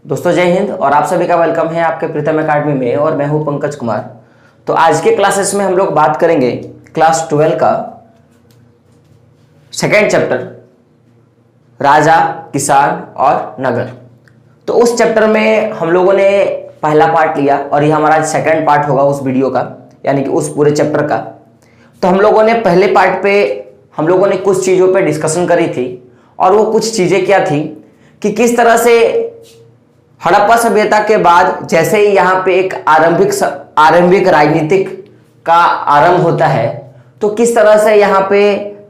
दोस्तों जय हिंद और आप सभी का वेलकम है आपके प्रीतम एकेडमी में और मैं हूं पंकज कुमार। तो आज के क्लासेस में हम लोग बात करेंगे क्लास 12 का सेकेंड चैप्टर राजा, किसान और नगर। तो उस चैप्टर में हम लोगों ने पहला पार्ट लिया और ये हमारा सेकेंड पार्ट होगा उस वीडियो का, यानी कि उस पूरे चैप्टर का। तो हम लोगों ने पहले पार्ट पे हम लोगों ने कुछ चीज़ों पे डिस्कशन करी थी और वो कुछ चीज़ें क्या थी कि किस तरह से हड़प्पा सभ्यता के बाद जैसे ही यहाँ पे एक आरंभिक राजनीतिक का आरंभ होता है तो किस तरह से यहाँ पे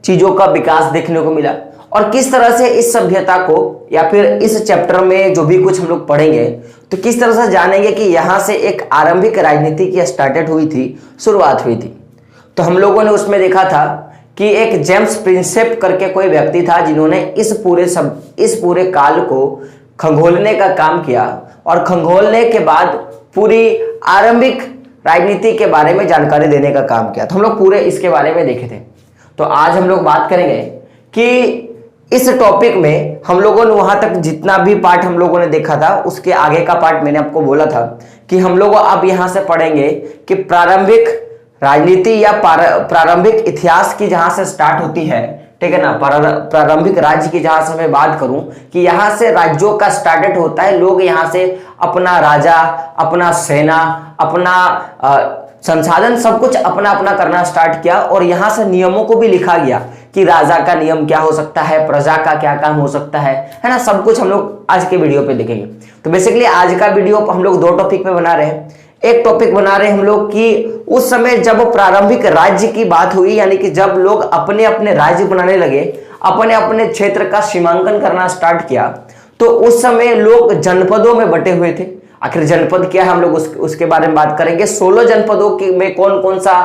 चीज़ों का विकास देखने को मिला और किस तरह से इस सभ्यता को या फिर इस चैप्टर में जो भी कुछ हम लोग पढ़ेंगे तो किस तरह से जानेंगे कि यहाँ से एक आरंभिक राजनीति की स्टार्टेड हुई थी, शुरुआत हुई थी। तो हम लोगों ने उसमें देखा था कि एक जेम्स प्रिंसेप करके कोई व्यक्ति था जिन्होंने इस पूरे काल को खंगोलने का काम किया और खंगोलने के बाद पूरी आरंभिक राजनीति के बारे में जानकारी देने का काम किया। तो हम लोग पूरे इसके बारे में देखे थे। तो आज हम लोग बात करेंगे कि इस टॉपिक में हम लोगों ने वहां तक जितना भी पार्ट हम लोगों ने देखा था उसके आगे का पार्ट मैंने आपको बोला था कि हम लोग अब यहां से पढ़ेंगे कि प्रारंभिक राजनीति या प्रारंभिक इतिहास की जहां से स्टार्ट होती है, ठीक है ना, प्रारंभिक राज्य की जहां से मैं बात करूं कि यहां से राज्यों का स्टार्टेड होता है। लोग यहां से अपना राजा, अपना सेना, अपना संसाधन सब कुछ अपना अपना करना स्टार्ट किया और यहां से नियमों को भी लिखा गया कि राजा का नियम क्या हो सकता है, प्रजा का क्या काम हो सकता है ना, सब कुछ हम लोग आज के वीडियो पे देखेंगे। तो बेसिकली आज का वीडियो हम लोग दो टॉपिक पे बना रहे हैं। एक टॉपिक बना रहे हैं हम लोग कि उस समय जब प्रारंभिक राज्य की बात हुई, यानी कि जब लोग अपने अपने राज्य बनाने लगे, अपने अपने क्षेत्र का सीमांकन करना स्टार्ट किया, तो उस समय लोग जनपदों में बटे हुए थे। आखिर जनपद क्या है हम लोग उसके बारे में बात करेंगे। 16 जनपदों में कौन कौन सा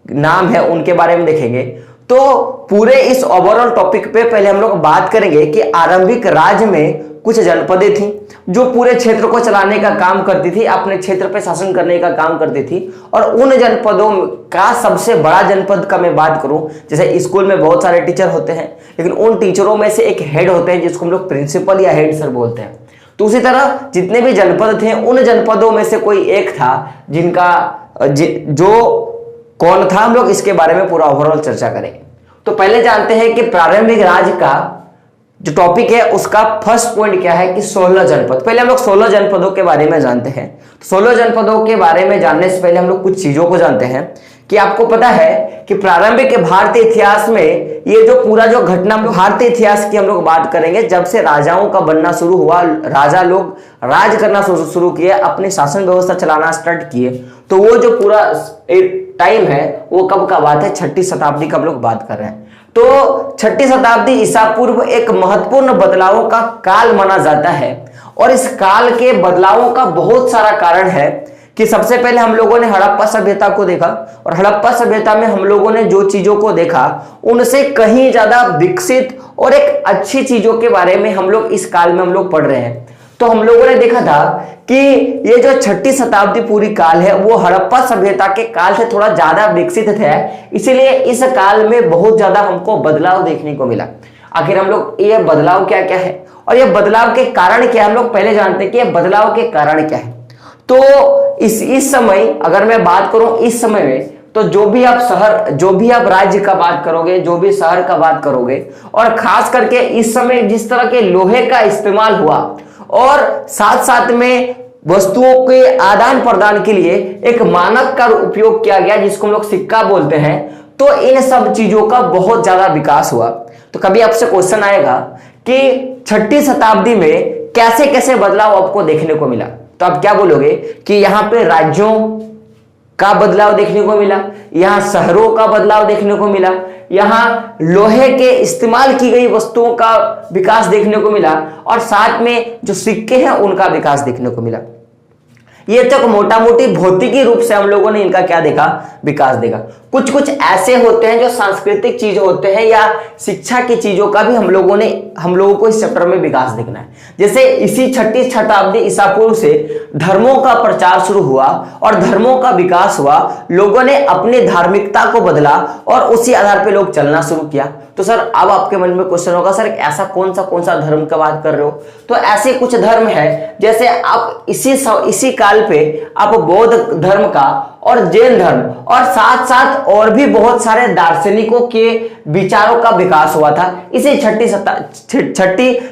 नाम है उनके बारे में देखेंगे। तो पूरे इस ओवरऑल टॉपिक पे पहले हम लोग बात करेंगे कि आरंभिक राज्य में कुछ जनपदें थी जो पूरे क्षेत्र को चलाने का काम करती थी, अपने क्षेत्र पे शासन करने का काम करती थी। और उन जनपदों का सबसे बड़ा जनपद का मैं बात करूं, जैसे स्कूल में बहुत सारे टीचर होते हैं लेकिन उन टीचरों में से एक हेड होते हैं जिसको हम लोग प्रिंसिपल या हेड सर बोलते हैं। तो उसी तरह जितने भी जनपद थे उन जनपदों में से कोई एक था जिनका जो कौन था, हम लोग इसके बारे में पूरा ओवरऑल चर्चा करेंगे। तो पहले जानते हैं कि प्रारंभिक राज्य का जो टॉपिक है उसका फर्स्ट पॉइंट क्या है कि 16 जनपद। पहले हम लोग 16 जनपदों के बारे में जानते हैं। 16 जनपदों के बारे में जानने से पहले हम लोग कुछ चीजों को जानते हैं कि आपको पता है कि प्रारंभिक भारतीय इतिहास में ये जो पूरा जो घटना, भारतीय इतिहास की हम लोग बात करेंगे, जब से राजाओं का बनना शुरू हुआ, राजा लोग राज करना शुरू किए, अपनी शासन व्यवस्था चलाना स्टार्ट किए, तो वो जो पूरा टाइम है वो कब का बात है, 6ठी शताब्दी का हम लोग बात कर रहे हैं। तो 6ठी शताब्दी ईसा पूर्व एक महत्वपूर्ण बदलावों का काल माना जाता है और इस काल के बदलावों का बहुत सारा कारण है कि सबसे पहले हम लोगों ने हड़प्पा सभ्यता को देखा और हड़प्पा सभ्यता में हम लोगों ने जो चीजों को देखा उनसे कहीं ज्यादा विकसित और एक अच्छी चीजों के बारे में हम लोग इस काल में हम लोग पढ़ रहे हैं। तो हम लोगों ने देखा था कि ये जो 6ठी शताब्दी पूरी काल है वो हड़प्पा सभ्यता के काल से थोड़ा ज्यादा विकसित है, इसीलिए इस काल में बहुत ज्यादा हमको बदलाव देखने को मिला। आखिर हम लोग ये बदलाव क्या क्या है और ये बदलाव के कारण क्या, हम लोग पहले जानते हैं कि ये बदलाव के कारण क्या है। तो इस समय अगर मैं बात करूं इस समय में, तो जो भी आप राज्य का बात करोगे, जो भी शहर का बात करोगे, और खास करके इस समय जिस तरह के लोहे का इस्तेमाल हुआ और साथ साथ में वस्तुओं के आदान प्रदान के लिए एक मानक का उपयोग किया गया जिसको हम लोग सिक्का बोलते हैं, तो इन सब चीजों का बहुत ज्यादा विकास हुआ। तो कभी आपसे क्वेश्चन आएगा कि 6ठी शताब्दी में कैसे कैसे बदलाव आपको देखने को मिला, तो आप क्या बोलोगे कि यहाँ पे राज्यों का बदलाव देखने को मिला, यहाँ शहरों का बदलाव देखने को मिला, यहाँ लोहे के इस्तेमाल की गई वस्तुओं का विकास देखने को मिला और साथ में जो सिक्के हैं उनका विकास देखने को मिला। ये तक मोटा मोटी भौतिकी रूप से हम लोगों ने इनका क्या देखा, विकास देखा। कुछ कुछ ऐसे होते हैं जो सांस्कृतिक चीज होते हैं या शिक्षा की चीजों का भी हम लोगों को इस चैप्टर में विकास देखना है। जैसे इसी 6ठी शताब्दी ईसा पूर्व से धर्मों का प्रचार शुरू हुआ और धर्मों का विकास हुआ, लोगों ने अपनी धार्मिकता को बदला और उसी आधार पर लोग चलना शुरू किया। तो सर अब आपके मन में क्वेश्चन होगा, सर ऐसा कौन सा धर्म का बात कर रहे हो? तो ऐसे कुछ धर्म है, जैसे आप इसी काल पे आप बौद्ध धर्म का और जैन धर्म और साथ साथ और भी बहुत सारे दार्शनिकों के विचारों का विकास हुआ था। इसी छठी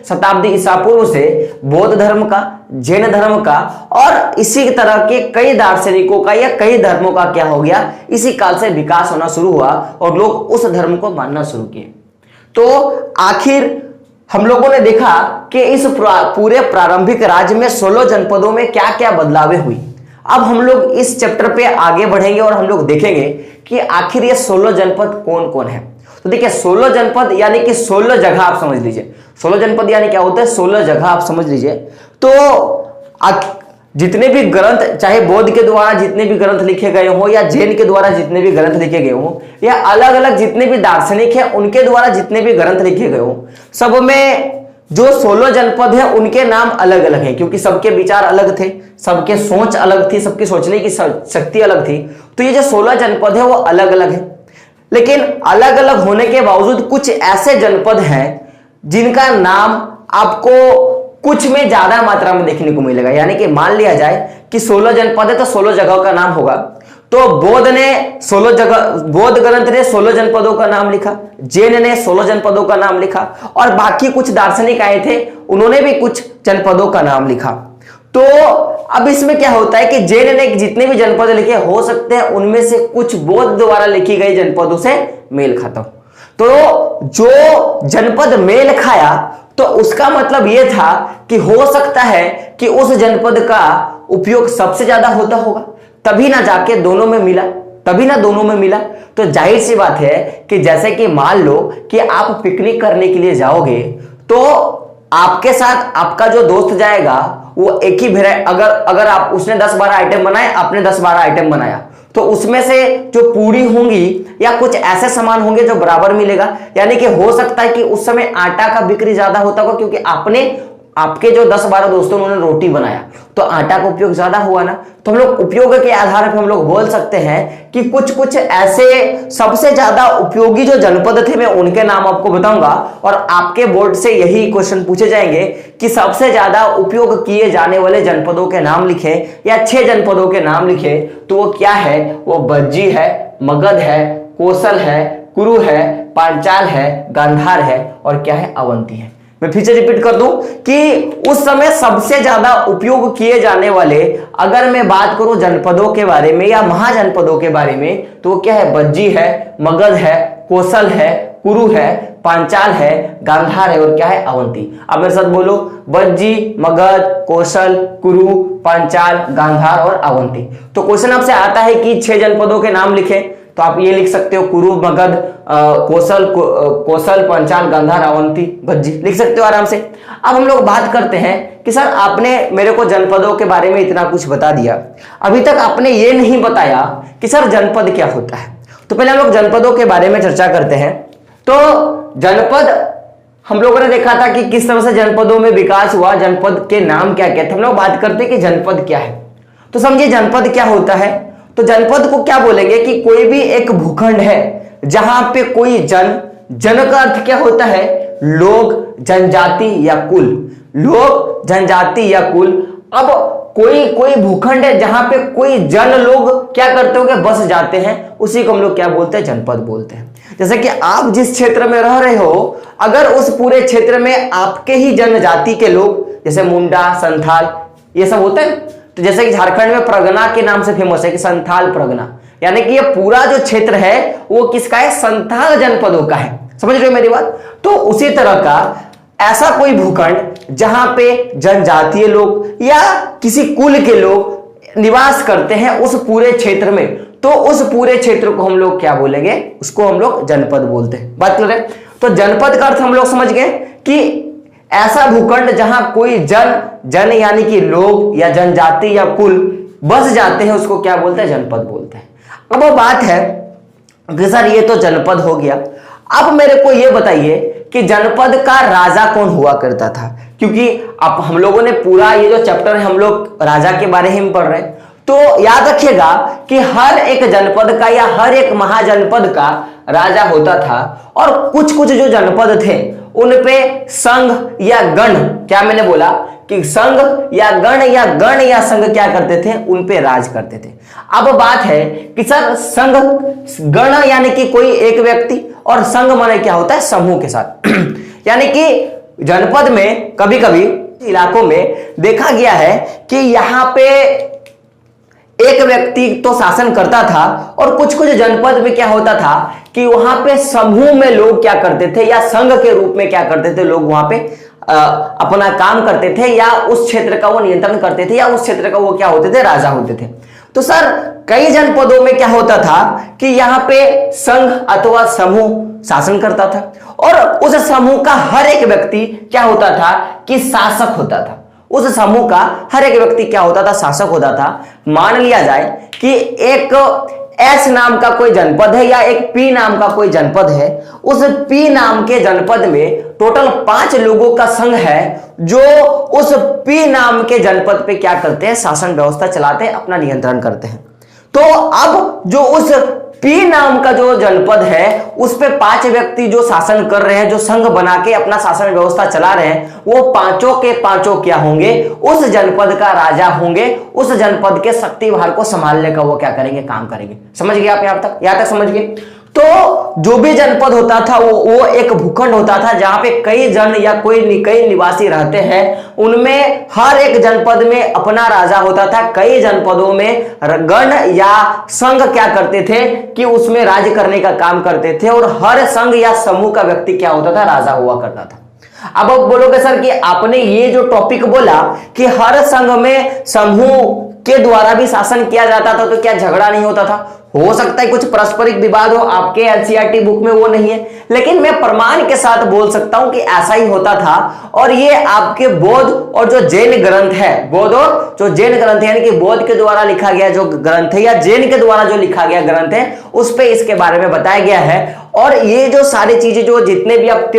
शताब्दी ईसा पूर्व से बौद्ध धर्म का, जैन धर्म का और इसी तरह के कई दार्शनिकों का या कई धर्मों का क्या हो गया, इसी काल से विकास होना शुरू हुआ और लोग उस धर्म को मानना शुरू किए। तो आखिर हम लोगों ने देखा कि इस पूरे प्रारंभिक राज्य में 16 जनपदों में क्या क्या बदलावें हुई। अब हम लोग इस चैप्टर पे आगे बढ़ेंगे और हम लोग देखेंगे कि आखिर ये 16 जनपद कौन कौन है। तो देखिए 16 जनपद यानी कि 16 जगह आप समझ लीजिए। 16 जनपद यानी क्या होता है, 16 जगह आप समझ लीजिए। तो जितने भी ग्रंथ, चाहे बौद्ध के द्वारा जितने भी ग्रंथ लिखे गए हो या जैन के द्वारा जितने भी ग्रंथ लिखे गए हो या अलग अलग जितने भी दार्शनिक है उनके द्वारा जितने भी ग्रंथ लिखे गए हो, सब में जो 16 जनपद है उनके नाम अलग अलग हैं, क्योंकि सबके विचार अलग थे, सबके सोच अलग थी, सबकी सोचने की शक्ति अलग थी। तो ये जो 16 जनपद है वो अलग अलग है, लेकिन अलग अलग होने के बावजूद कुछ ऐसे जनपद हैं जिनका नाम आपको कुछ में ज्यादा मात्रा में देखने को मिलेगा। यानी कि मान लिया जाए कि 16 जनपद है तो 16 जगहों का नाम होगा। तो बौद्ध ग्रंथ ने 16 जनपदों का नाम लिखा, जैन ने 16 जनपदों का नाम लिखा और बाकी कुछ दार्शनिक आए थे उन्होंने भी कुछ जनपदों का नाम लिखा। तो अब इसमें क्या होता है कि जैन ने जितने भी जनपद लिखे हो सकते हैं उनमें से कुछ बौद्ध द्वारा लिखी गई जनपदों से मेल खाता हो। तो जो जनपद मेल खाया तो उसका मतलब यह था कि हो सकता है कि उस जनपद का उपयोग सबसे ज्यादा होता होगा, तभी ना जाके दोनों में मिला। तो जाहिर सी बात है कि जैसे कि मान लो कि आप पिकनिक करने के लिए जाओगे तो आपके साथ आपका जो दोस्त जाएगा वो एक ही अगर आप उसने 10-12 आइटम बनाए, आपने 10-12 आइटम बनाया, तो उसमें से जो पूरी होंगी या कुछ ऐसे सामान होंगे जो बराबर मिलेगा। यानी कि हो सकता है कि उस समय आटा का बिक्री ज्यादा होता होगा, क्योंकि आपके जो 10-12 दोस्तों उन्होंने रोटी बनाया तो आटा का उपयोग ज्यादा हुआ ना। तो हम लोग उपयोग के आधार पर हम लोग बोल सकते हैं कि कुछ ऐसे सबसे ज्यादा उपयोगी जो जनपद थे मैं उनके नाम आपको बताऊंगा और आपके बोर्ड से यही क्वेश्चन पूछे जाएंगे कि सबसे ज्यादा उपयोग किए जाने वाले जनपदों के नाम लिखे या 6 जनपदों के नाम लिखे। तो वो क्या है, वो बज्जी है, मगध है, कोसल है, कुरु है, पांचाल है, गांधार है और क्या है, अवंती है। मैं फिर से रिपीट कर दूं कि उस समय सबसे ज्यादा उपयोग किए जाने वाले, अगर मैं बात करूं जनपदों के बारे में या महाजनपदों के बारे में, तो वो क्या है, बज्जी है, मगध है, कोसल है, कुरु है, पांचाल है, गांधार है और क्या है, अवंती। अब मेरे साथ बोलो, बज्जी, मगध, कोसल, कुरु, पांचाल, गांधार और अवंती। तो क्वेश्चन आपसे आता है कि 6 जनपदों के नाम लिखे, तो आप ये लिख सकते हो, कुरु, मगध, कोसल, पांचाल, गांधार, अवंती, भज्जी, लिख सकते हो आराम से। अब हम लोग बात करते हैं कि सर आपने मेरे को जनपदों के बारे में इतना कुछ बता दिया, अभी तक आपने ये नहीं बताया कि सर जनपद क्या होता है। तो पहले हम लोग जनपदों के बारे में चर्चा करते हैं। तो जनपद हम लोगों ने देखा था कि किस तरह से जनपदों में विकास हुआ, जनपद के नाम क्या क्या थे। हम लोग बात करते हैं कि जनपद क्या है। तो समझिए जनपद क्या होता है। तो जनपद को क्या बोलेंगे कि कोई भी एक भूखंड है जहां पे कोई जन का अर्थ क्या होता है, लोग, जनजाति या कुल, लोग, जनजाति या कुल। अब कोई भूखंड है जहां पे कोई जन लोग क्या करते होंगे, बस जाते हैं, उसी को हम लोग क्या बोलते हैं, जनपद बोलते हैं। जैसे कि आप जिस क्षेत्र में रह रहे हो, अगर उस पूरे क्षेत्र में आपके ही जनजाति के लोग, जैसे मुंडा, संथाल, ये सब होते हैं। तो जैसे कि झारखंड में परगना के नाम से फेमस है कि संथाल परगना, यानी कि ये पूरा जो क्षेत्र है वो किसका है, संथाल जनपदों का है। समझ रहे हो मेरी बात। तो उसी तरह का ऐसा कोई भूखंड जहां पे जनजातीय लोग या किसी कुल के लोग निवास करते हैं उस पूरे क्षेत्र में, तो उस पूरे क्षेत्र को हम लोग क्या बोलेंगे, उसको हम लोग जनपद बोलते हैं। बात कर रहे हैं। तो जनपद का अर्थ हम लोग समझ गए कि ऐसा भूखंड जहां कोई जन यानी कि लोग या जनजाति या कुल बस जाते हैं, उसको क्या बोलते हैं, जनपद बोलते हैं। अब वो बात है कि सर ये तो जनपद हो गया, अब मेरे को ये बताइए कि जनपद का राजा कौन हुआ करता था। क्योंकि अब हम लोगों ने पूरा ये जो चैप्टर है हम लोग राजा के बारे में पढ़ रहे हैं, तो याद रखिएगा कि हर एक जनपद का या हर एक महाजनपद का राजा होता था और कुछ कुछ जो जनपद थे उन पे संघ या गण, क्या मैंने बोला कि संघ या गण या संघ क्या करते थे, उन पे राज करते थे। अब बात है कि सर संघ गण यानी कि कोई एक व्यक्ति और संघ माने क्या होता है, समूह के साथ यानी कि जनपद में कभी कभी इलाकों में देखा गया है कि यहां पे एक व्यक्ति तो शासन करता था और कुछ कुछ जनपद में क्या होता था कि वहां पे समूह में लोग क्या करते थे या संघ के रूप में क्या करते थे, लोग वहां पे अपना काम करते थे या उस क्षेत्र का वो नियंत्रण करते थे या उस क्षेत्र का वो क्या होते थे, राजा होते थे। तो सर कई जनपदों में क्या होता था कि यहां पे संघ अथवा समूह शासन करता था और उस समूह का हर एक व्यक्ति क्या होता था कि शासक होता था। उस समूह का हर एक व्यक्ति क्या होता था, शासक होता था। मान लिया जाए कि एक एस नाम का कोई जनपद है या एक पी नाम का कोई जनपद है, उस पी नाम के जनपद में टोटल 5 लोगों का संघ है जो उस पी नाम के जनपद पे क्या करते हैं, शासन व्यवस्था चलाते हैं, अपना नियंत्रण करते हैं। तो अब जो उस पी नाम का जो जनपद है उस पे 5 व्यक्ति जो शासन कर रहे हैं, जो संघ बना के अपना शासन व्यवस्था चला रहे हैं, वो पांचों के पांचों क्या होंगे, उस जनपद का राजा होंगे। उस जनपद के शक्ति भार को संभालने का वो क्या करेंगे, काम करेंगे। समझ गए आप यहां तक समझ गए। तो जो भी जनपद होता था वो एक भूखंड होता था जहां पे कई जन या कई निवासी रहते हैं। उनमें हर एक जनपद में अपना राजा होता था। कई जनपदों में गण या संघ क्या करते थे कि उसमें राज करने का काम करते थे और हर संघ या समूह का व्यक्ति क्या होता था, राजा हुआ करता था। अब आप बोलोगे सर कि आपने ये जो टॉपिक बोला कि हर संघ में समूह के द्वारा भी शासन किया जाता था, तो क्या झगड़ा नहीं होता था? हो सकता है कुछ पारस्परिक विवाद हो, आपके एनसीईआरटी बुक में वो नहीं है, लेकिन मैं प्रमाण के साथ बोल सकता हूं कि ऐसा ही होता था। और ये आपके बौद्ध और जो जैन ग्रंथ है, बौद्ध और जो जैन ग्रंथ है यानी कि बौद्ध के द्वारा लिखा गया जो ग्रंथ है या जैन के द्वारा जो लिखा गया ग्रंथ है, उस पे इसके बारे में बताया गया है। और ये जो सारी चीजें जो जितने भी आप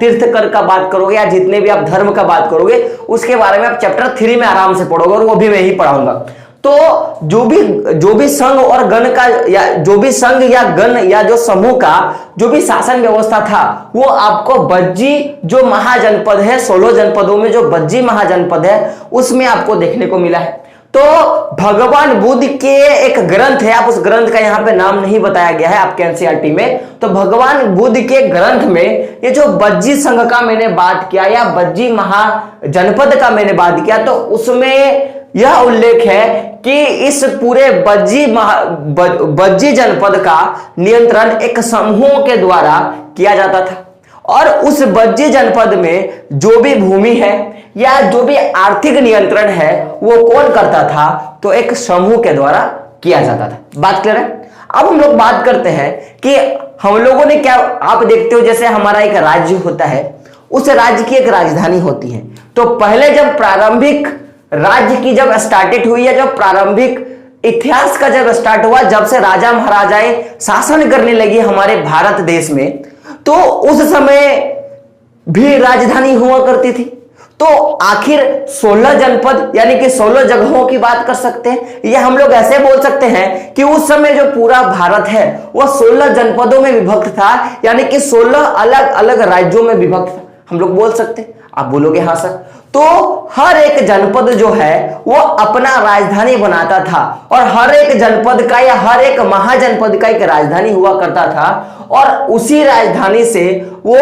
तीर्थकर का बात करोगे या जितने भी आप धर्म का बात करोगे, उसके बारे में आप चैप्टर 3 में आराम से पढ़ोगे और वो भी मैं ही पढ़ाऊंगा। तो जो भी संघ और गण का या जो भी संघ या गण या जो समूह का जो भी शासन व्यवस्था था, वो आपको बज्जी जो महाजनपद है, 16 जनपदों में जो बज्जी महाजनपद है, उसमें आपको देखने को मिला है। तो भगवान बुद्ध के एक ग्रंथ है, आप उस ग्रंथ का यहाँ पे नाम नहीं बताया गया है आपके एनसीईआरटी में। तो भगवान बुद्ध के ग्रंथ में ये जो बज्जी संघ का मैंने बात किया या बज्जी महाजनपद का मैंने बात किया, तो उसमें यह उल्लेख है कि इस पूरे बज्जी जनपद का नियंत्रण एक समूह के द्वारा किया जाता था। और उस बज्जी जनपद में जो भी भूमि है या जो भी आर्थिक नियंत्रण है वो कौन करता था, तो एक समूह के द्वारा किया जाता था। बात क्लियर है? अब हम लोग बात करते हैं कि हम लोगों ने क्या, आप देखते हो जैसे हमारा एक राज्य होता है, उस राज्य की एक राजधानी होती है। तो पहले जब प्रारंभिक राज्य की जब स्टार्टेड हुई है, जब प्रारंभिक इतिहास का जब स्टार्ट हुआ, जब से राजा महाराजाएं शासन करने लगी हमारे भारत देश में, तो उस समय भी राजधानी हुआ करती थी। तो आखिर 16 जनपद यानी कि 16 जगहों की बात कर सकते हैं, या हम लोग ऐसे बोल सकते हैं कि उस समय जो पूरा भारत है वह 16 जनपदों में विभक्त था, यानी कि 16 अलग अलग राज्यों में विभक्त था, हम लोग बोल सकते हैं। आप बोलोगे हाँ सर। तो हर एक जनपद जो है वो अपना राजधानी बनाता था और हर एक जनपद का या हर एक महाजनपद का एक राजधानी हुआ करता था, और उसी राजधानी से वो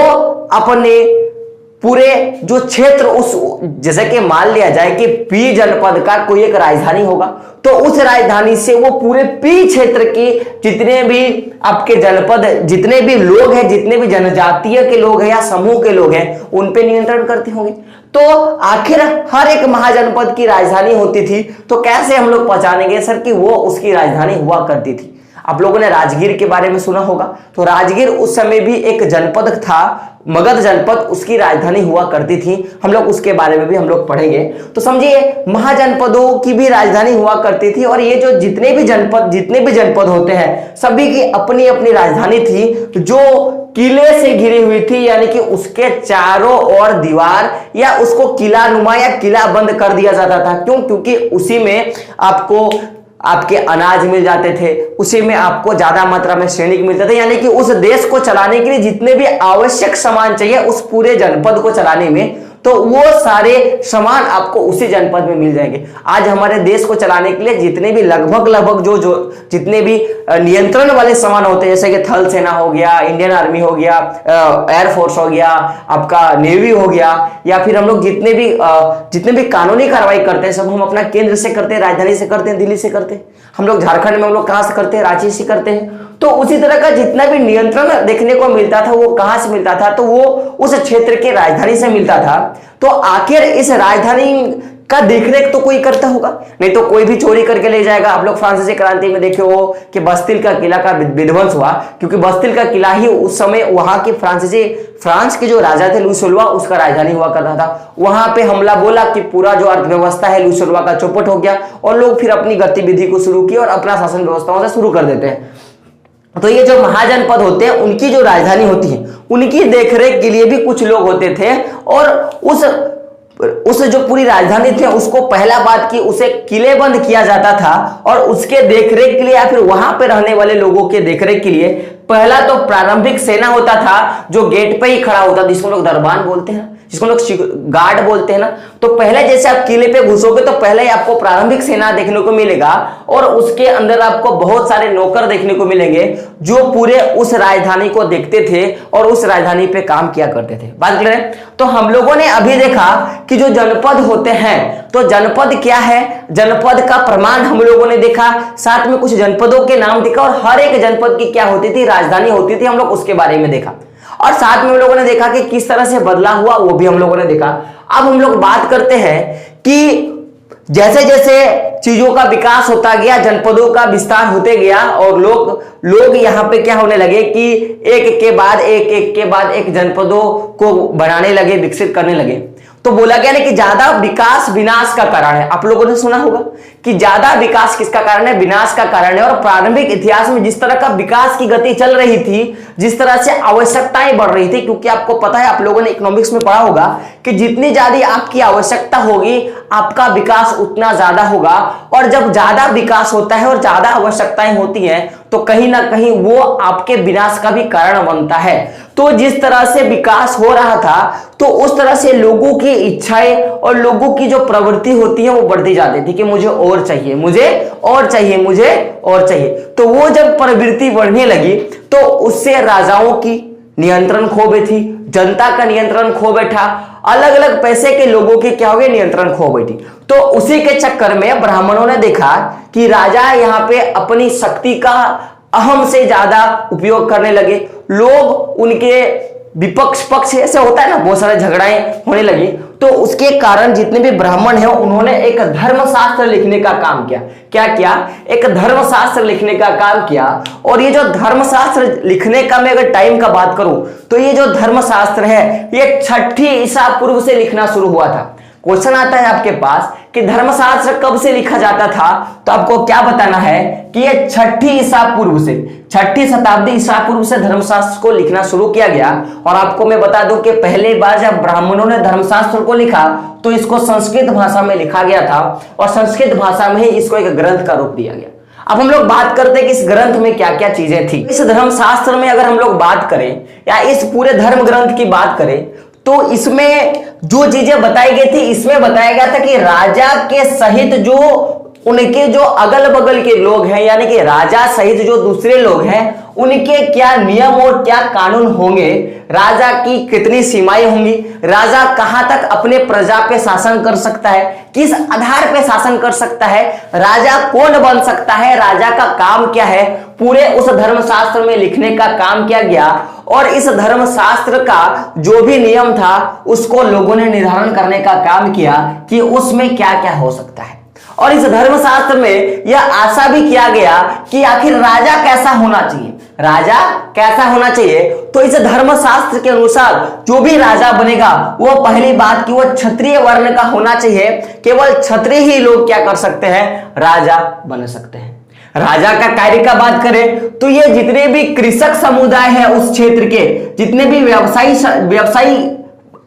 अपने पूरे जो क्षेत्र, उस जैसे कि मान लिया जाए कि पी जनपद का कोई एक राजधानी होगा, तो उस राजधानी से वो पूरे पी क्षेत्र की जितने भी आपके जनपद, जितने भी लोग हैं, जितने भी जनजातीय के लोग हैं या समूह के लोग हैं, उन पे नियंत्रण करते होंगे। तो आखिर हर एक महाजनपद की राजधानी होती थी, तो कैसे हम लोग पहचानेंगे सर कि वो उसकी राजधानी हुआ करती थी? आप लोगों ने राजगीर के बारे में सुना होगा। तो राजगीर उस समय भी एक जनपद था, मगध जनपद, उसकी राजधानी हुआ करती थी। हम लोग उसके बारे में भी हम लोग पढ़ेंगे। तो समझिए महाजनपदों की भी राजधानी हुआ करती थी, और ये जो जितने भी जनपद होते हैं, सभी की अपनी अपनी राजधानी थी जो किले से घिरी हुई थी, यानी कि उसके चारों ओर दीवार या उसको किला नुमा या किला बंद कर दिया जाता था। क्यों? क्योंकि उसी में आपको आपके अनाज मिल जाते थे, उसी में आपको ज्यादा मात्रा में सैनिक मिलते थे। यानी कि उस देश को चलाने के लिए जितने भी आवश्यक सामान चाहिए उस पूरे जनपद को चलाने में, तो वो सारे सामान आपको उसी जनपद में मिल जाएंगे। आज हमारे देश को चलाने के लिए जितने भी लगभग जो जितने भी नियंत्रण वाले सामान होते हैं, जैसे कि थल सेना हो गया, इंडियन आर्मी हो गया, एयरफोर्स हो गया, आपका नेवी हो गया, या फिर हम लोग जितने भी कानूनी कार्रवाई करते हैं सब हम अपना केंद्र से करते हैं, राजधानी से करते हैं, दिल्ली से करते हैं। हम लोग झारखंड में हम लोग कहां से करते हैं? रांची से करते हैं। तो उसी तरह का जितना भी नियंत्रण देखने को मिलता था वो कहां से मिलता था? तो वो उस क्षेत्र के राजधानी से मिलता था। तो आखिर इस राजधानी का देखरेख तो कोई करता होगा, नहीं तो कोई भी चोरी करके ले जाएगा। आप लोग फ्रांसीसी क्रांति में देखे हो कि बस्तिल का किला का विध्वंस हुआ, क्योंकि बस्तिल का किला ही उस समय वहां के फ्रांस के जो राजा थे लुइस उसका राजधानी हुआ करता था। वहां पे हमला बोला कि पूरा जो अर्थव्यवस्था है लुइस का चौपट हो गया, और लोग फिर अपनी गतिविधि को शुरू किए और अपना शासन व्यवस्थाओं से शुरू कर देते हैं। तो ये जो महाजनपद होते हैं उनकी जो राजधानी होती है उनकी देखरेख के लिए भी कुछ लोग होते थे, और उस जो पूरी राजधानी थी उसको पहला बात कि उसे किलेबंद किया जाता था, और उसके देखरेख के लिए या फिर वहां पे रहने वाले लोगों के देखरेख के लिए पहला तो प्रारंभिक सेना होता था जो गेट पे ही खड़ा होता था, जिसको लोग दरबान बोलते हैं, जिसको लोग गार्ड बोलते हैं ना। तो पहले जैसे आप किले पे घुसोगे तो पहले ही आपको प्रारंभिक सेना देखने को मिलेगा, और उसके अंदर आपको बहुत सारे नौकर देखने को मिलेंगे जो पूरे उस राजधानी को देखते थे और उस राजधानी पे काम किया करते थे। बात करें तो हम लोगों ने अभी देखा कि जो जनपद होते हैं, तो जनपद क्या है, जनपद का प्रमाण हम लोगों ने देखा, साथ में कुछ जनपदों के नाम देखा, और हर एक जनपद की क्या होती थी, राजधानी होती थी, हम लोग उसके बारे में देखा। और साथ में हम लोगों ने देखा कि किस तरह से बदलाव हुआ वो भी हम लोगों ने देखा। अब हम लोग बात करते हैं कि जैसे जैसे चीजों का विकास होता गया, जनपदों का विस्तार होते गया, और लोग यहाँ पे क्या होने लगे कि एक के बाद एक जनपदों को बनाने लगे, विकसित करने लगे। तो बोला गया ना कि ज्यादा विकास विनाश का कारण है। आप लोगों ने सुना होगा कि ज्यादा विकास किसका कारण है? विनाश का कारण है। और प्रारंभिक इतिहास में जिस तरह का विकास की गति चल रही थी, जिस तरह से आवश्यकताएं बढ़ रही थी, क्योंकि आपको पता है, आप लोगों ने इकोनॉमिक्स में पढ़ा होगा कि जितनी ज्यादा आपकी आवश्यकता होगी आपका विकास उतना ज्यादा होगा, और जब ज्यादा विकास होता है और ज्यादा आवश्यकताएं होती हैं तो कहीं ना कहीं वो आपके विनाश का भी कारण बनता है। तो जिस तरह से विकास हो रहा था तो उस तरह से लोगों की इच्छाएं और लोगों की जो प्रवृत्ति होती है वो बढ़ती जाती थी कि मुझे और चाहिए, मुझे और चाहिए, मुझे और चाहिए। तो वो जब प्रवृत्ति बढ़ने लगी तो उससे राजाओं की नियंत्रण खो बैठी, जनता का नियंत्रण खो बैठा, अलग अलग पैसे के लोगों के क्या हो गए, नियंत्रण खो बैठी। तो उसी के चक्कर में ब्राह्मणों ने देखा कि राजा यहाँ पे अपनी शक्ति का अहम से ज्यादा उपयोग करने लगे। लोग उनके विपक्ष पक्ष ऐसे होता है ना, बहुत सारे झगड़ाएं होने लगी। तो उसके कारण जितने भी ब्राह्मण हैं उन्होंने एक धर्मशास्त्र लिखने का काम किया। क्या किया? एक धर्मशास्त्र लिखने का काम किया। और ये जो धर्मशास्त्र लिखने का मैं अगर टाइम का बात करूं तो ये जो धर्मशास्त्र है ये 6ठी ईसा पूर्व से लिखना शुरू हुआ था। क्वेश्चन आता है आपके पास कि धर्मशास्त्र कब से लिखा जाता था, तो आपको क्या बताना है कि ये 6ठी ईसा पूर्व से, 6ठी शताब्दी ईसा पूर्व से धर्मशास्त्र को लिखना शुरू किया गया। और आपको मैं बता दूं कि पहली बार जब ब्राह्मणों ने धर्मशास्त्र को लिखा तो इसको संस्कृत भाषा में लिखा गया था, और संस्कृत भाषा में ही इसको एक ग्रंथ का रूप दिया गया। अब हम लोग बात करते हैं कि इस ग्रंथ में क्या क्या चीजें थी। इस धर्मशास्त्र में अगर हम लोग बात करें या इस पूरे धर्म ग्रंथ की बात करें तो इसमें जो चीजें बताई गई थी, इसमें बताया गया था कि राजा के सहित जो उनके जो अगल बगल के लोग हैं, यानी कि राजा सहित जो दूसरे लोग हैं उनके क्या नियम और क्या कानून होंगे, राजा की कितनी सीमाएं होंगी, राजा कहां तक अपने प्रजा पे शासन कर सकता है, किस आधार पे शासन कर सकता है, राजा कौन बन सकता है, राजा का काम क्या है, पूरे उस धर्मशास्त्र में लिखने का काम किया गया। और इस धर्मशास्त्र का जो भी नियम था उसको लोगों ने निर्धारण करने का काम किया कि उसमें क्या क्या हो सकता है। और इस धर्मशास्त्र में यह आशा भी किया गया कि आखिर राजा कैसा होना चाहिए, राजा कैसा होना चाहिए। तो इस धर्मशास्त्र के अनुसार जो भी राजा बनेगा वो पहली बात कि वो क्षत्रिय वर्ण का होना चाहिए। केवल क्षत्रिय ही लोग क्या कर सकते हैं, राजा बन सकते हैं। राजा का कार्य का बात करें तो ये जितने भी कृषक समुदाय है उस क्षेत्र के, जितने भी व्यवसायी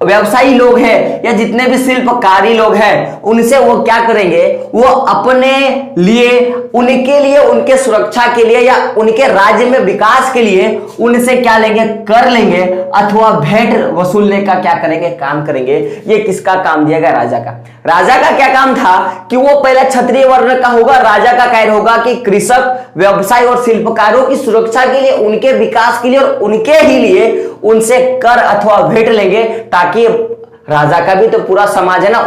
व्यवसायी लोग हैं या जितने भी शिल्पकारी लोग हैं, उनसे वो क्या करेंगे, वो अपने लिए, उनके लिए, उनके सुरक्षा के लिए या उनके राज्य में विकास के लिए उनसे क्या लेंगे, कर लेंगे अथवा भेंट वसूलने का क्या करेंगे, काम करेंगे। ये किसका काम दिया गया, राजा का। राजा का क्या काम था कि वो पहले क्षत्रिय वर्ण का होगा, राजा का कार्य होगा कि कृषक, व्यवसाय और शिल्पकारों की सुरक्षा के लिए, उनके विकास के लिए और उनके ही लिए उनसे कर अथवा भेंट लेंगे, ताकि राजा का भी तो पूरा समाज है ना,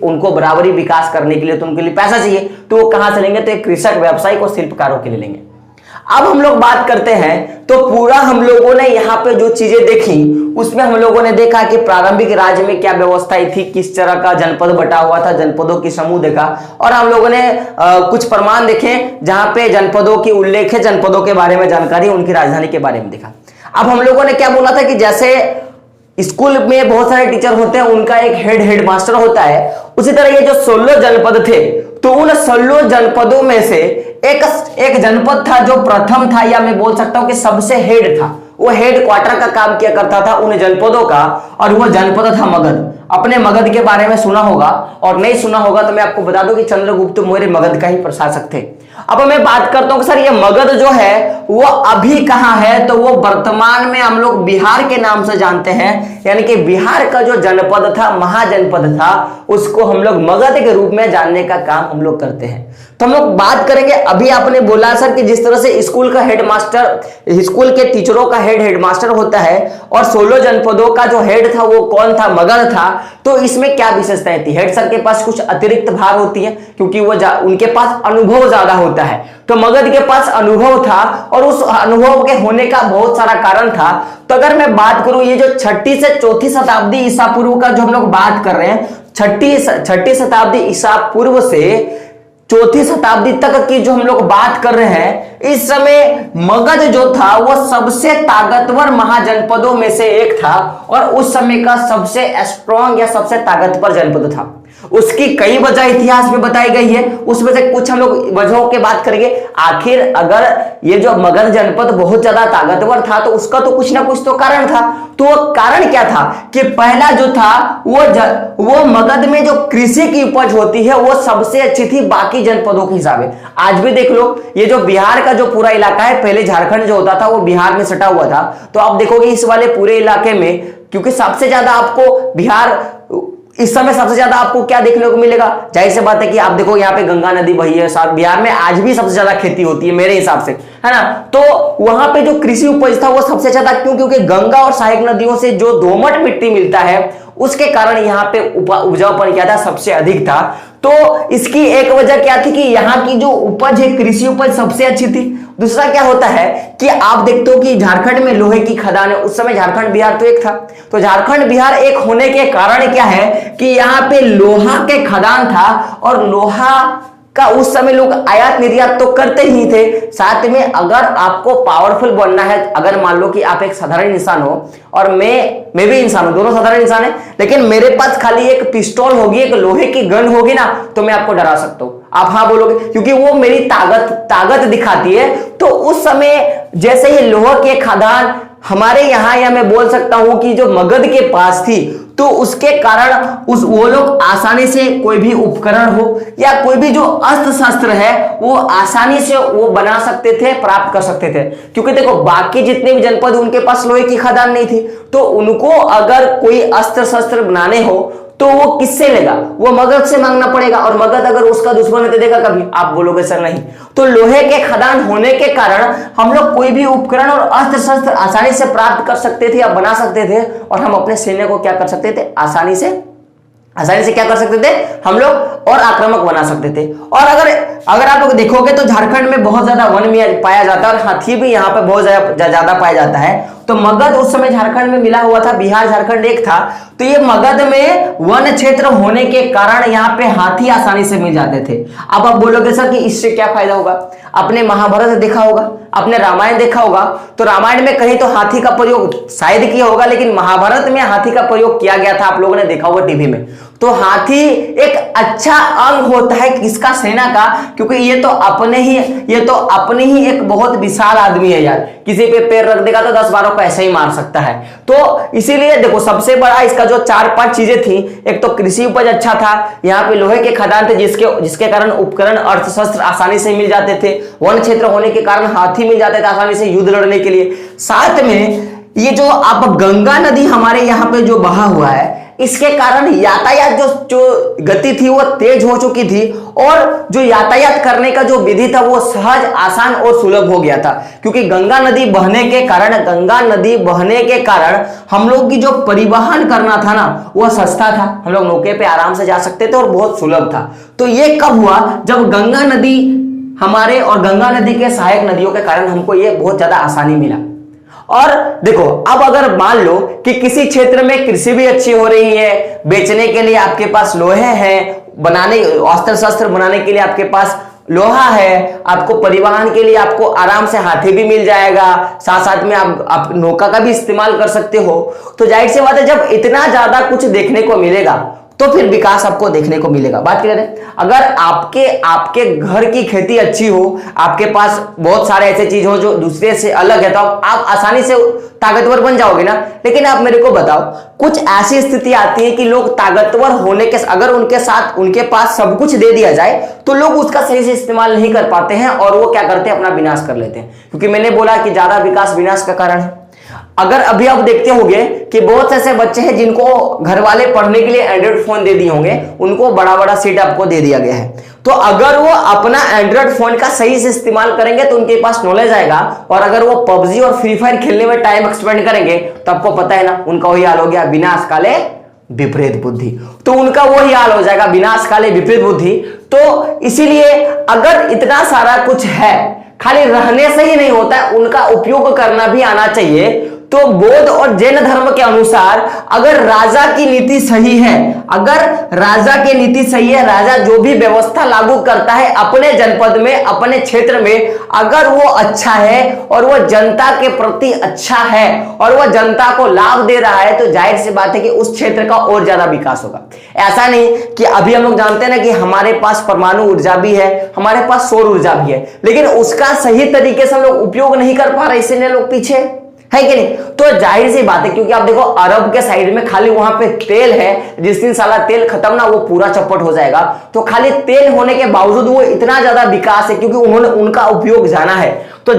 उनको बराबरी विकास करने के लिए तो उनके लिए पैसा चाहिए, तो वो कहां से लेंगे, तो एक कृषक, व्यवसायिक और शिल्पकारों के लिए लेंगे। अब हम लोग बात करते हैं, तो पूरा हम लोगों ने यहाँ पे जो चीजें देखी उसमें हम लोगों ने देखा कि प्रारंभिक राज्य में क्या व्यवस्थाएं थी, किस तरह का जनपद बटा हुआ था, जनपदों की समूह देखा, और हम लोगों ने कुछ प्रमाण देखे जहां पे जनपदों की उल्लेख है, जनपदों के बारे में जानकारी, उनकी राजधानी के बारे में देखा। अब हम लोगों ने क्या बोला था कि जैसे स्कूल में बहुत सारे टीचर होते हैं, उनका एक हेड मास्टर होता है, उसी तरह ये जो 16 जनपद थे, तो उन 16 जनपदों में से एक जनपद था जो प्रथम था, या मैं बोल सकता हूं कि सबसे हेड था, वो हेड क्वार्टर का काम किया करता था उन जनपदों का, और वो जनपद था मगध। अपने मगध के बारे में सुना होगा, और नहीं सुना होगा तो मैं आपको बता दूं कि चंद्रगुप्त मौर्य मगध का ही प्रशासक थे। अब मैं बात करता हूं कि सर ये मगध जो है वो अभी कहां है, तो वो वर्तमान में हम लोग बिहार के नाम से जानते हैं, यानी कि बिहार का जो जनपद था, महाजनपद था, उसको हम लोग मगध के रूप में जानने का काम हम लोग करते हैं। तो हम लोग बात करेंगे, अभी आपने बोला सर कि जिस तरह से स्कूल का हेडमास्टर, स्कूल के टीचरों का हेडमास्टर होता है, और 16 जनपदों का जो हेड था वो कौन था, मगध था, तो इसमें क्या विशेषताएं थी। हेड सर के पास कुछ अतिरिक्त भार होती है, क्योंकि वो उनके पास अनुभव ज्यादा होता है, तो मगध के पास अनुभव था, और उस अनुभव के होने का बहुत सारा कारण था। तो अगर मैं बात करूं, ये जो 6ठी से 4थी शताब्दी ईसा पूर्व का जो हम लोग बात कर रहे हैं, छठी शताब्दी ईसा पूर्व से 4थी शताब्दी तक की जो हम लोग बात कर रहे हैं, इस समय मगध जो था वो सबसे ताकतवर महाजनपदों में से एक था, और उस समय का सबसे स्ट्रॉन्ग या सबसे ताकतवर जनपद था। उसकी कई वजह इतिहास में बताई गई है, उसमें से कुछ हम लोग वजहों की बात करेंगे। आखिर अगर ये जो मगध जनपद बहुत ज्यादा ताकतवर था, तो उसका तो कुछ ना कुछ तो कारण था। तो वो कारण क्या था कि पहला जो था वो मगध में जो कृषि की उपज होती है वो सबसे अच्छी थी बाकी जनपदों के हिसाब से। आज भी देख लो, ये जो बिहार का जो पूरा इलाका है, पहले झारखंड जो होता था वो बिहार में सटा हुआ था, तो आप देखोगे इस वाले पूरे इलाके में, क्योंकि सबसे ज्यादा आपको बिहार इस समय सबसे ज्यादा आपको क्या देखने को मिलेगा, जाहिर सी बात है कि आप देखो यहाँ पे गंगा नदी बही है, साथ बिहार में आज भी सबसे ज्यादा खेती होती है मेरे हिसाब से, है ना। तो वहां पे जो कृषि उपज था वो सबसे ज्यादा क्यों, क्योंकि गंगा और सहायक नदियों से जो दोमट मिट्टी मिलता है उसके कारण यहाँ पे उपजाऊपन क्या था, सबसे अधिक था। तो इसकी एक वजह क्या थी कि यहाँ की जो उपज है, कृषि उपज सबसे अच्छी थी। दूसरा क्या होता है कि आप देखते हो कि झारखंड में लोहे की खदान है, उस समय झारखंड बिहार तो एक था, तो झारखंड बिहार एक होने के कारण क्या है कि यहाँ पे लोहा के खदान था, और लोहा का उस समय लोग आयात निर्यात तो करते ही थे। साथ में अगर आपको पावरफुल बनना है, अगर मान लो कि आप एक साधारण इंसान हो और मैं भी इंसान हूं, दोनों साधारण इंसान है, लेकिन मेरे पास खाली एक पिस्टल होगी, एक लोहे की गन होगी ना, तो मैं आपको डरा सकता हूं। आप हाँ बोलोगे, क्योंकि वो मेरी ताकत दिखाती है। तो उस समय जैसे ही लोहा के खदान हमारे यहां, या मैं बोल सकता हूं कि जो मगध के पास थी, तो उसके कारण वो लोग आसानी से कोई भी उपकरण हो या कोई भी जो अस्त्र शस्त्र है वो आसानी से वो बना सकते थे, प्राप्त कर सकते थे। क्योंकि देखो बाकी जितने भी जनपद उनके पास लोहे की खदान नहीं थी, तो उनको अगर कोई अस्त्र शस्त्र बनाने हो तो वो किससे लेगा, वो मगध से मांगना पड़ेगा, और मगध अगर उसका दुश्मन है तो देगा कभी, आप बोलोगे सर नहीं। तो लोहे के खदान होने के कारण हम लोग कोई भी उपकरण और अस्त्र शस्त्र आसानी से प्राप्त कर सकते थे या बना सकते थे, और हम अपने सैन्य को क्या कर सकते थे, आसानी से क्या कर सकते थे, हम लोग और आक्रामक बना सकते थे। और अगर आप लोग देखोगे तो झारखंड में बहुत ज्यादा वन में पाया जाता है, और हाथी भी यहाँ पे बहुत ज्यादा पाया जाता है। तो मगध उस समय झारखंड में मिला हुआ था, बिहार झारखंड एक था, तो ये मगध में वन क्षेत्र होने के कारण यहाँ पे हाथी आसानी से मिल जाते थे। अब आप बोलोगे सर कि इससे क्या फायदा होगा, आपने महाभारत देखा होगा, आपने रामायण देखा होगा, तो रामायण में कहीं तो हाथी का प्रयोग शायद किया होगा, लेकिन महाभारत में हाथी का प्रयोग किया गया था, आप लोगों ने देखा होगा टीवी में। तो हाथी एक अच्छा अंग होता है किसका, सेना का, क्योंकि ये तो अपने ही एक बहुत विशाल आदमी है यार, किसी पे पैर रख देगा तो 10-12 को ऐसे ही मार सकता है। तो इसीलिए देखो सबसे बड़ा इसका जो 4-5 चीजें थी, एक तो कृषि उपज अच्छा था, यहाँ पे लोहे के खदान थे जिसके कारण उपकरण अर्थ शस्त्र आसानी से मिल जाते थे, वन क्षेत्र होने के कारण हाथी मिल जाते थे आसानी से युद्ध लड़ने के लिए। साथ में ये जो आप गंगा नदी हमारे यहाँ पे जो बहा हुआ है, इसके कारण यातायात जो गति थी वो तेज हो चुकी थी, और जो यातायात करने का जो विधि था वो सहज, आसान और सुलभ हो गया था, क्योंकि गंगा नदी बहने के कारण हम लोग की जो परिवहन करना था ना वो सस्ता था, हम लोग नौके पे आराम से जा सकते थे और बहुत सुलभ था। तो ये कब हुआ, जब गंगा नदी हमारे और गंगा नदी के सहायक नदियों के कारण हमको ये बहुत ज्यादा आसानी मिला। और देखो अब अगर मान लो कि किसी क्षेत्र में कृषि भी अच्छी हो रही है, बेचने के लिए आपके पास लोहे हैं, बनाने अस्त्र शस्त्र बनाने के लिए आपके पास लोहा है, आपको परिवहन के लिए आपको आराम से हाथी भी मिल जाएगा, साथ साथ में आप नौका का भी इस्तेमाल कर सकते हो, तो जाहिर सी बात है जब इतना ज्यादा कुछ देखने को मिलेगा तो फिर विकास आपको देखने को मिलेगा। बात क्लियर है। अगर आपके घर की खेती अच्छी हो, आपके पास बहुत सारे ऐसे चीज हो जो दूसरे से अलग है, तो आप आसानी से ताकतवर बन जाओगे ना। लेकिन आप मेरे को बताओ, कुछ ऐसी स्थिति आती है कि लोग ताकतवर होने के अगर उनके पास सब कुछ दे दिया जाए तो लोग उसका सही से इस्तेमाल नहीं कर पाते हैं और वो क्या करते हैं, अपना विनाश कर लेते हैं। क्योंकि मैंने बोला कि ज्यादा विकास विनाश का कारण है। अगर अभी आप देखते होंगे कि बहुत ऐसे बच्चे हैं जिनको घर वाले पढ़ने के लिए एंड्रॉइड फोन दे दिए होंगे, उनको बड़ा बड़ा सीट आपको दे दिया गया है, तो अगर वो अपना एंड्रॉइड फोन का सही से इस्तेमाल करेंगे तो उनके पास नॉलेज आएगा, और अगर वो पबजी और फ्री फायर खेलने में टाइम एक्सपेंड करेंगे तो आपको पता है ना, उनका वही हाल हो गया, विनाश काले विपरीत बुद्धि। तो उनका वही हाल हो जाएगा, विनाश काले विपरीत बुद्धि। तो इसीलिए अगर इतना सारा कुछ है, खाली रहने से ही नहीं होता है, उनका उपयोग करना भी आना चाहिए। तो बौद्ध और जैन धर्म के अनुसार अगर राजा की नीति सही है, राजा जो भी व्यवस्था लागू करता है अपने जनपद में, अपने क्षेत्र में, अगर वो अच्छा है और वो जनता के प्रति अच्छा है और वो जनता को लाभ दे रहा है, तो जाहिर सी बात है कि उस क्षेत्र का और ज्यादा विकास होगा। ऐसा नहीं कि अभी हम लोग जानते हैं ना कि हमारे पास परमाणु ऊर्जा भी है, हमारे पास सौर ऊर्जा भी है, लेकिन उसका सही तरीके से हम लोग उपयोग नहीं कर पा रहे, इसलिए लोग पीछे है कि नहीं। तो जाहिर सी बात है, क्योंकि आप देखो अरब के साइड में खाली वहां पे तेल है, जिस दिन साला तेल खत्म ना वो पूरा चौपट हो जाएगा। तो खाली तेल होने के बावजूद वो इतना ज्यादा विकास है क्योंकि उन्होंने उनका उपयोग जाना है। तो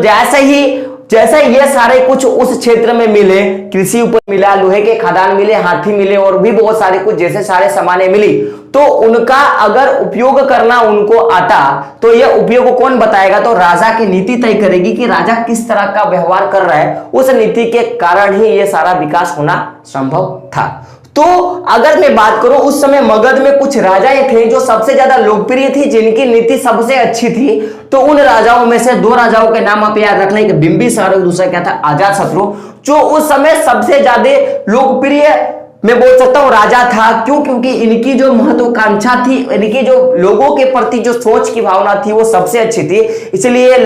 जैसे ये सारे कुछ उस क्षेत्र में मिले, कृषि उपज मिला, लोहे के खदान मिले, हाथी मिले और भी बहुत सारे कुछ जैसे सारे सामानें मिली, तो उनका अगर उपयोग करना उनको आता तो ये उपयोग कौन बताएगा, तो राजा की नीति तय करेगी कि राजा किस तरह का व्यवहार कर रहा है। उस नीति के कारण ही ये सारा विकास होना संभव था। तो अगर मैं बात करूं, उस समय मगध में कुछ राजाएं थे जो सबसे ज्यादा लोकप्रिय थी, जिनकी नीति सबसे अच्छी थी। तो उन राजाओं में से 2 राजाओं के नाम आप याद रखना, एक बिंबिसार और दूसरा क्या था, अजातशत्रु, जो उस समय सबसे ज्यादा लोकप्रिय मैं बोल सकता हूं राजा था। क्यों? क्योंकि इनकी जो महत्वाकांक्षा थी, इनकी जो लोगों के प्रति जो सोच की भावना थी वो सबसे अच्छी थी, इसलिए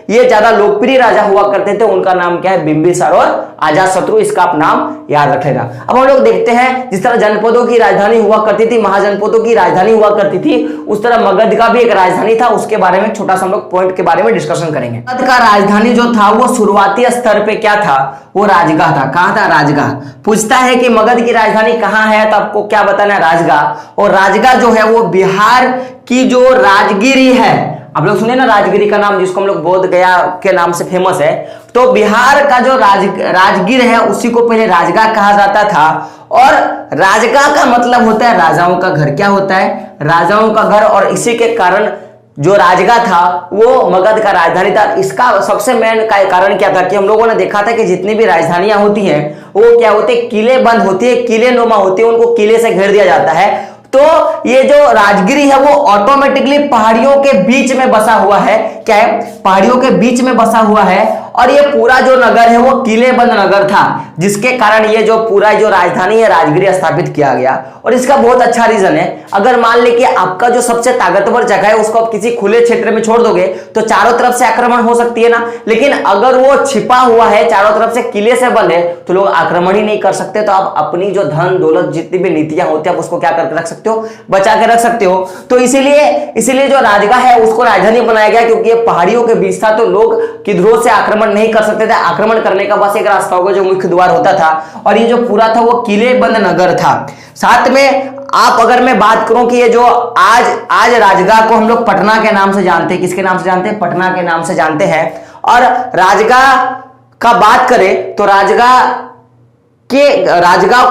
ये ज्यादा लोकप्रिय राजा हुआ करते थे। उनका नाम क्या है, बिंबिसार और अजातशत्रु, इसका आप नाम याद रखेगा। अब हम लोग देखते हैं, जिस तरह जनपदों की राजधानी हुआ करती थी, महाजनपदों की राजधानी हुआ करती थी, उस तरह मगध का भी एक राजधानी था। उसके बारे में छोटा सा हम लोग पॉइंट के बारे में डिस्कशन करेंगे। मगध का राजधानी जो था वो शुरुआती स्तर पे क्या था, वो राजगाह था। कहां था, राजगाह। पूछता है कि मगध की राजधानी कहां है, तो आपको क्या बताना है, राजगाह। और राजगाह जो है वो बिहार की जो राजगिरी है, आप लोग सुने ना राजगिरी का नाम, जिसको हम लोग बोध गया के नाम से फेमस है। तो बिहार का जो राजगीर है उसी को पहले राजगाह कहा जाता था। और राजगाह का मतलब होता है राजाओं का घर। क्या होता है, राजाओं का घर। और इसी के कारण जो राजगाह था वो मगध का राजधानी था। इसका सबसे मेन कारण क्या था कि हम लोगों ने देखा था कि जितनी भी राजधानियां होती हैं वो क्या होते हैं, किले बंद होती है, किले नुमा होती है, उनको किले से घेर दिया जाता है। तो ये जो राजगिरी है वो ऑटोमेटिकली पहाड़ियों के बीच में बसा हुआ है। क्या है, पहाड़ियों के बीच में बसा हुआ है। और ये पूरा जो नगर है वो किलेबंद नगर था, जिसके कारण ये जो पूरा जो राजधानी है राजगिरी स्थापित किया गया। और इसका बहुत अच्छा रीजन है, अगर मान ले कि आपका जो सबसे ताकतवर जगह है उसको आप किसी खुले क्षेत्र में छोड़ दोगे तो चारों तरफ से आक्रमण हो सकती है ना, लेकिन अगर वो छिपा हुआ है, चारों तरफ से किले से बंद है, तो लोग आक्रमण ही नहीं कर सकते। तो आप अपनी जो धन दौलत जितनी भी नीतियां होती है आप उसको क्या करके रख सकते हो, बचा के रख सकते हो। तो इसीलिए जो राजगाह है उसको राजधानी बनाया गया, क्योंकि ये पहाड़ियों के बीच था तो लोग किधरों से आक्रमण नहीं कर सकते थे। आक्रमण करने का बस एक रास्ता होगा जो मुख्य द्वार होता था, और ये जो पूरा था वो किलेबंद नगर था। साथ में आप अगर मैं बात करूं कि ये जो आज राजगाह को हम लोग पटना के नाम से जानते हैं, किसके नाम से जानते हैं, पटना के नाम से जानते हैं। और राजगाह का बात करें तो राजगाह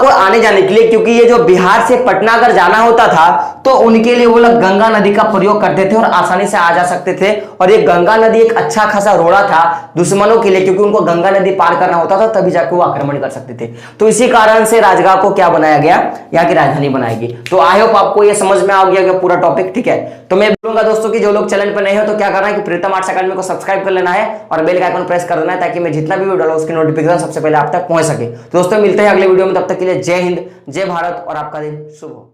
को आने जाने के लिए, क्योंकि ये जो बिहार से पटना अगर जाना होता था तो उनके लिए वो लोग गंगा नदी का प्रयोग करते थे और आसानी से आ जा सकते थे। और ये गंगा नदी एक अच्छा खासा रोड़ा था दुश्मनों के लिए, क्योंकि उनको गंगा नदी पार करना होता था तभी जाकर वो आक्रमण कर सकते थे। तो इसी कारण से राजगाह को क्या बनाया गया, यहाँ की राजधानी बनाएगी। तो आई होप आपको ये समझ में आ गया पूरा टॉपिक, ठीक है। तो मैं बोलूंगा दोस्तों कि जो लोग चैनल पर नए हो तो क्या करना है कि प्रीतम आर्ट्स अकेडमी को सब्सक्राइब कर लेना है और बेल का आइकन प्रेस कर देना है, ताकि मैं जितना भी वीडियो डालूं उसकी नोटिफिकेशन सबसे पहले आप तक पहुंच सके। तो दोस्तों मिलते हैं अगले वीडियो में, तब तक के लिए जय हिंद, जय भारत और आपका दिन शुभ हो।